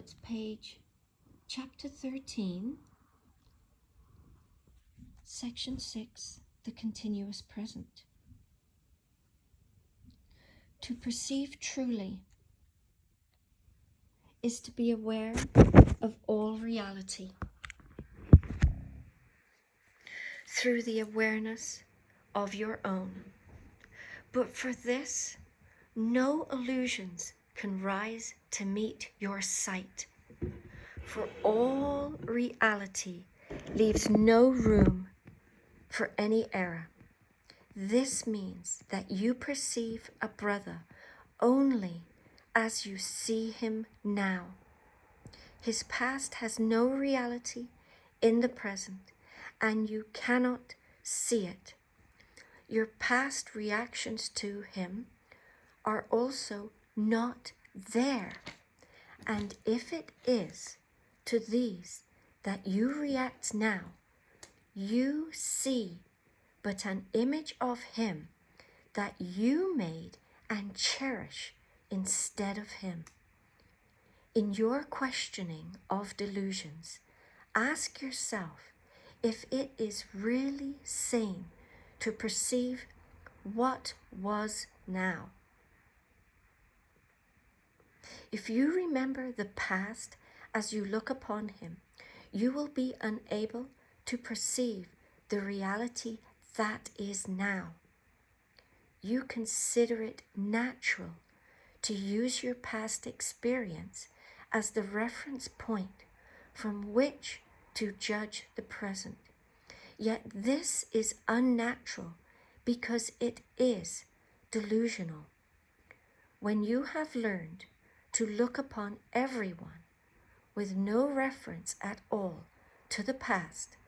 it's page chapter 13, section 6, the continuous present. To perceive truly is to be aware of all reality through the awareness of your own. But for this, no illusions can rise to meet your sight, for all reality leaves no room for any error. This means that you perceive a brother only as you see him now. His past has no reality in the present, and you cannot see it. Your past reactions to him are also not there. And if it is to these that you react now, you see but an image of him that you made and cherish instead of him. In your questioning of delusions, ask yourself if it is really sane to perceive what was now. If you remember the past as you look upon him, you will be unable to perceive the reality that is now. You consider it natural to use your past experience as the reference point from which to judge the present. Yet this is unnatural because it is delusional. When you have learned to look upon everyone with no reference at all to the past,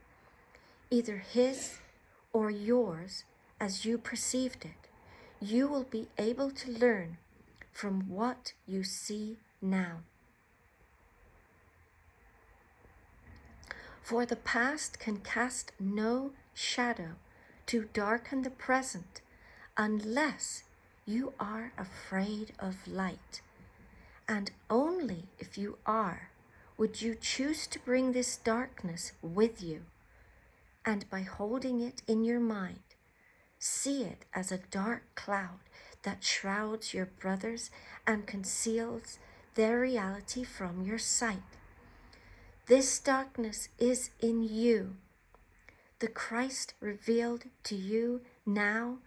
either his or yours as you perceived it, you will be able to learn from what you see now. For the past can cast no shadow to darken the present unless you are afraid of light. And only if you are would you choose to bring this darkness with you, and by holding it in your mind, see it as a dark cloud that shrouds your brothers and conceals their reality from your sight. This darkness is in you. The Christ revealed to you now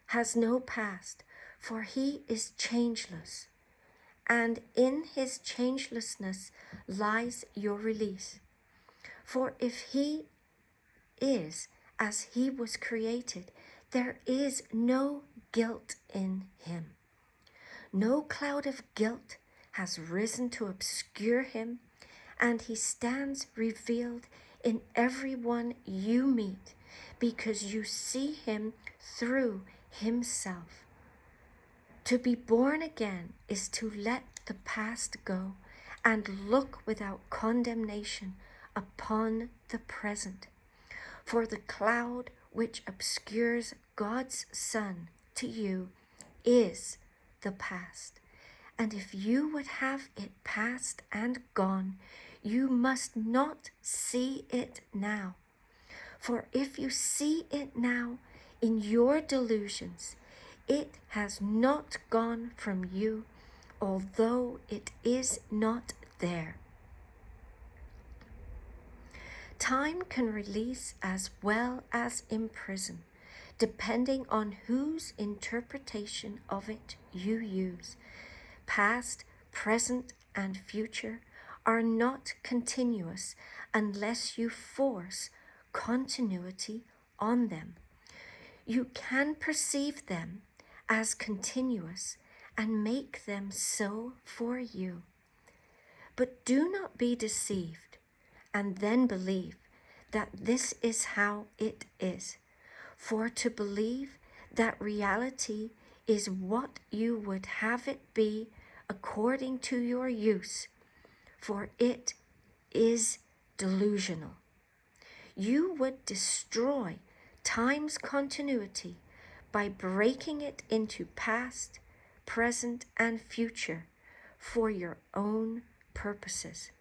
has no past, for he is changeless, and in his changelessness lies your release. For if he is as he was created, there is no guilt in him. No cloud of guilt has risen to obscure him, and he stands revealed in everyone you meet, because you see him through himself. To be born again is to let the past go and look without condemnation upon the present. For the cloud which obscures God's Son to you is the past. And if you would have it past and gone, you must not see it now. For if you see it now in your delusions, it has not gone from you, although it is not there. Time can release as well as imprison, depending on whose interpretation of it you use. Past, present, and future are not continuous unless you force continuity on them. You can perceive them as continuous and make them so for you. But do not be deceived and then believe that this is how it is. For to believe that reality is what you would have it be according to your use, for it is delusional. You would destroy time's continuity by breaking it into past, present, and future for your own purposes.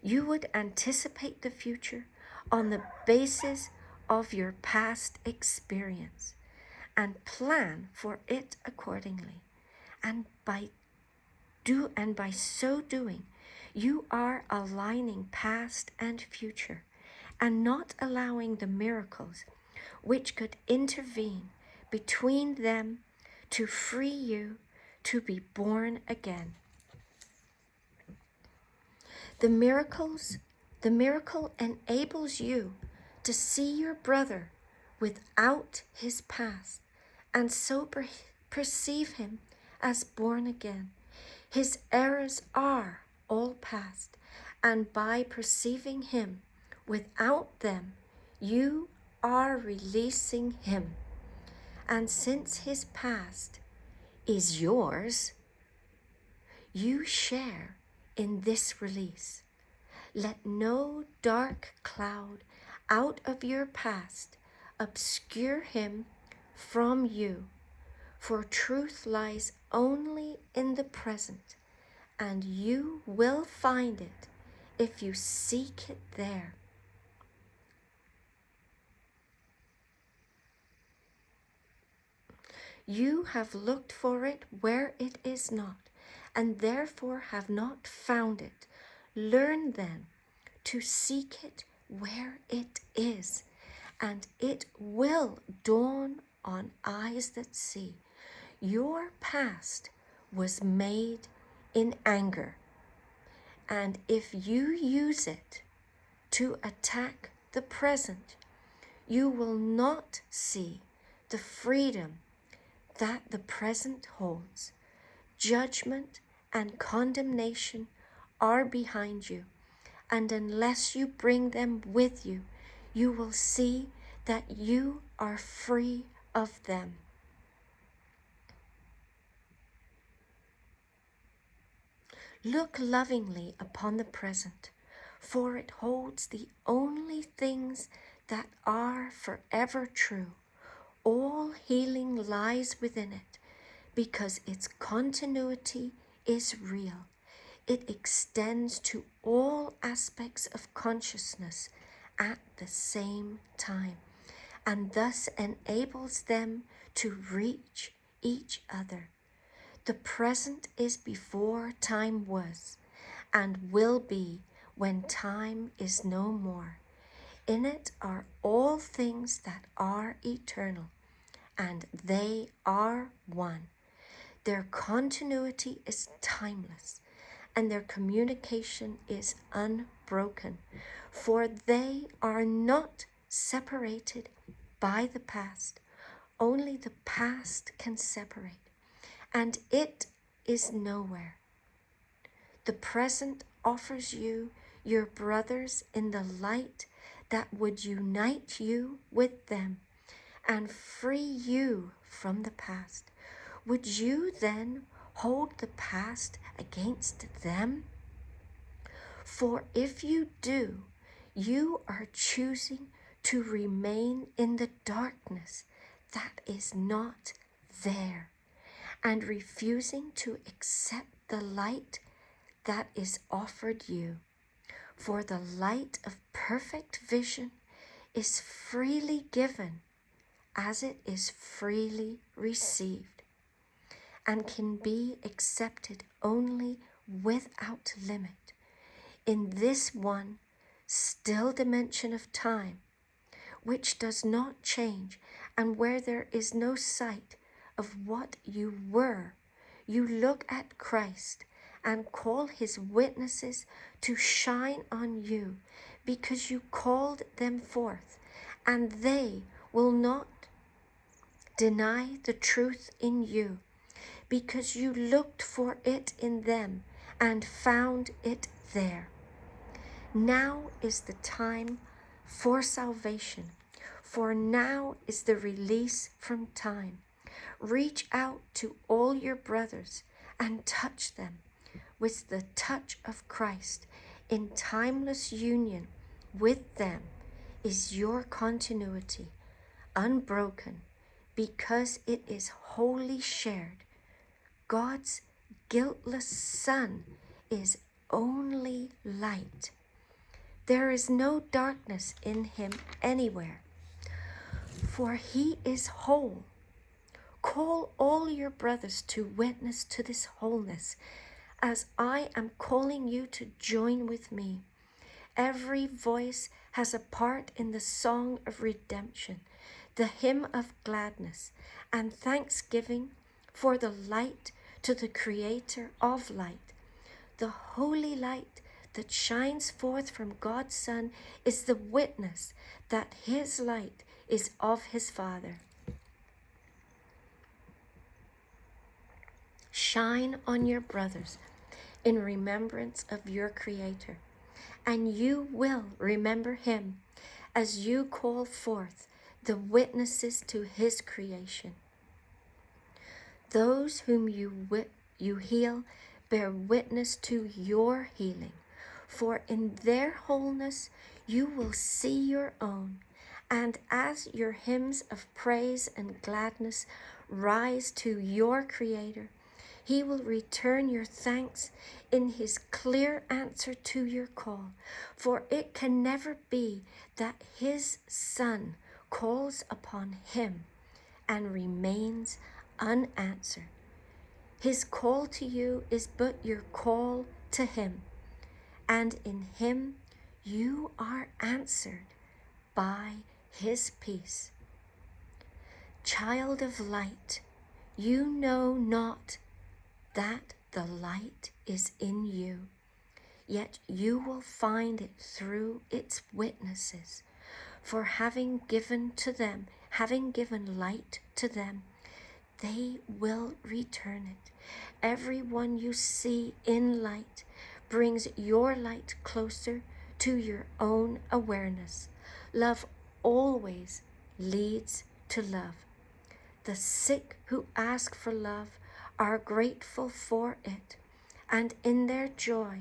You would anticipate the future on the basis of your past experience and plan for it accordingly. And by so doing, you are aligning past and future and not allowing the miracles which could intervene between them to free you to be born again. The miracle enables you to see your brother without his past and so perceive him as born again. His errors are all past, and by perceiving him without them, you are releasing him. And since his past is yours, you share in this release. Let no dark cloud out of your past obscure him from you, for truth lies only in the present, and you will find it if you seek it there. You have looked for it where it is not, and therefore have not found it. Learn then to seek it where it is, and it will dawn on eyes that see. Your past was made in anger, and if you use it to attack the present, you will not see the freedom that the present holds. Judgment and condemnation are behind you, and unless you bring them with you, you will see that you are free of them. Look lovingly upon the present, for it holds the only things that are forever true. All healing lies within it, because its continuity is real. It extends to all aspects of consciousness at the same time, and thus enables them to reach each other. The present is before time was, and will be when time is no more. In it are all things that are eternal, and they are one. Their continuity is timeless, and their communication is unbroken, for they are not separated by the past. Only the past can separate, and it is nowhere. The present offers you your brothers in the light that would unite you with them and free you from the past. Would you then hold the past against them? For if you do, you are choosing to remain in the darkness that is not there, and refusing to accept the light that is offered you. For the light of perfect vision is freely given as it is freely received, and can be accepted only without limit in this one still dimension of time, which does not change, and where there is no sight of what you were. You look at Christ and call his witnesses to shine on you, because you called them forth, and they will not deny the truth in you, because you looked for it in them and found it there. Now is the time for salvation, for now is the release from time. Reach out to all your brothers and touch them with the touch of Christ. In timeless union with them is your continuity, unbroken, because it is wholly shared. God's guiltless Son is only light. There is no darkness in him anywhere, for he is whole. Call all your brothers to witness to this wholeness, as I am calling you to join with me. Every voice has a part in the song of redemption, the hymn of gladness and thanksgiving for the light to the Creator of light. The holy light that shines forth from God's Son is the witness that his light is of his Father. Shine on your brothers in remembrance of your Creator, and you will remember him as you call forth the witnesses to his creation. Those whom you heal bear witness to your healing, for in their wholeness you will see your own. And as your hymns of praise and gladness rise to your Creator, he will return your thanks in his clear answer to your call, for it can never be that his Son calls upon him and remains unanswered. His call to you is but your call to him, and in him you are answered by his peace. Child of light, you know not that the light is in you, yet you will find it through its witnesses. For having given light to them, they will return it. Everyone you see in light brings your light closer to your own awareness. Love always leads to love. The sick who ask for love are grateful for it, and in their joy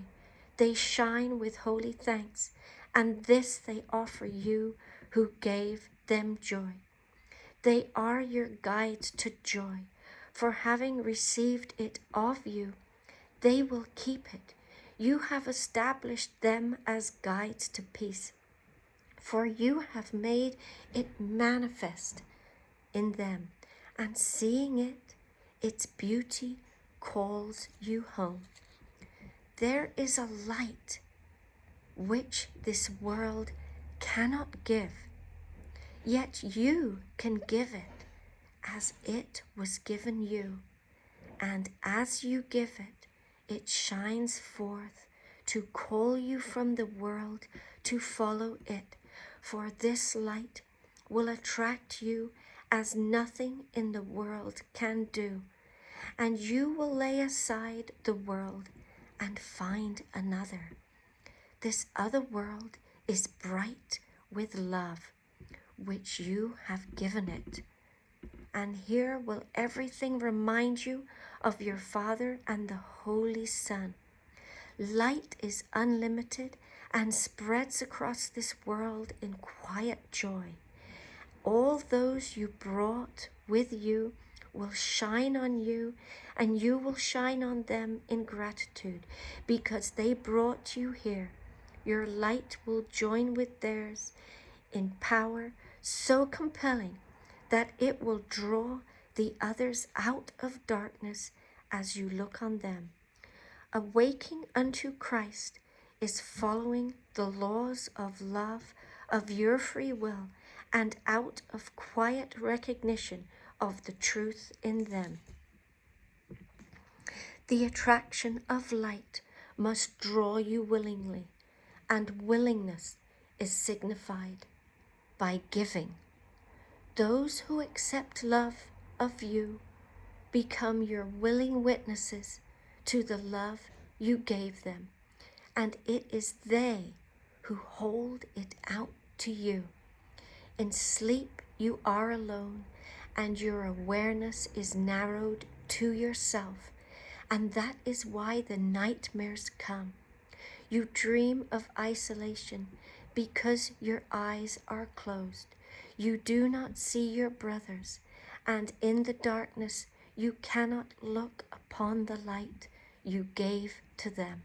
they shine with holy thanks, and this they offer you who gave them joy. They are your guides to joy, for having received it of you, they will keep it. You have established them as guides to peace, for you have made it manifest in them, and seeing it, its beauty calls you home. There is a light which this world cannot give, yet you can give it as it was given you, and as you give it, it shines forth to call you from the world to follow it, for this light will attract you as nothing in the world can do, and you will lay aside the world and find another. This other world is bright with love, which you have given it. And here will everything remind you of your Father and the Holy Son. Light is unlimited and spreads across this world in quiet joy. All those you brought with you will shine on you, and you will shine on them in gratitude because they brought you here. Your light will join with theirs in power so compelling that it will draw the others out of darkness as you look on them. Awaking unto Christ is following the laws of love of your free will and out of quiet recognition of the truth in them. The attraction of light must draw you willingly, and willingness is signified by giving. Those who accept love of you become your willing witnesses to the love you gave them, and it is they who hold it out to you. In sleep you are alone, and your awareness is narrowed to yourself, and that is why the nightmares come. You dream of isolation because your eyes are closed. You do not see your brothers, and in the darkness you cannot look upon the light you gave to them.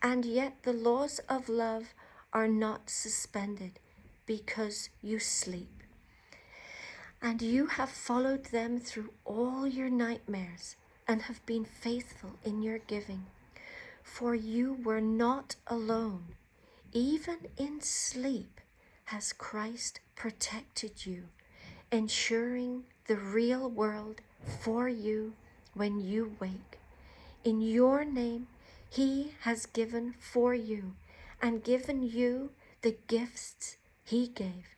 And yet the laws of love are not suspended because you sleep. And you have followed them through all your nightmares and have been faithful in your giving. For you were not alone. Even in sleep has Christ protected you, ensuring the real world for you when you wake. In your name, he has given for you and given you the gifts he gave.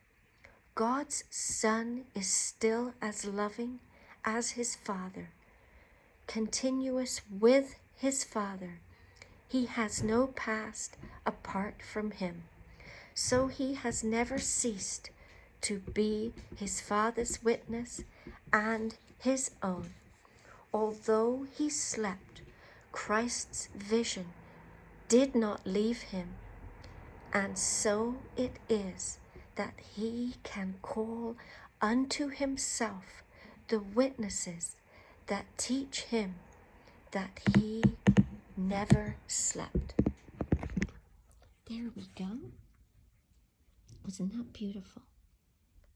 God's Son is still as loving as his Father, continuous with his Father. He has no past apart from him, so he has never ceased to be his Father's witness and his own. Although he slept, Christ's vision did not leave him, and so it is that he can call unto himself the witnesses that teach him that he never slept. There we go. Wasn't that beautiful?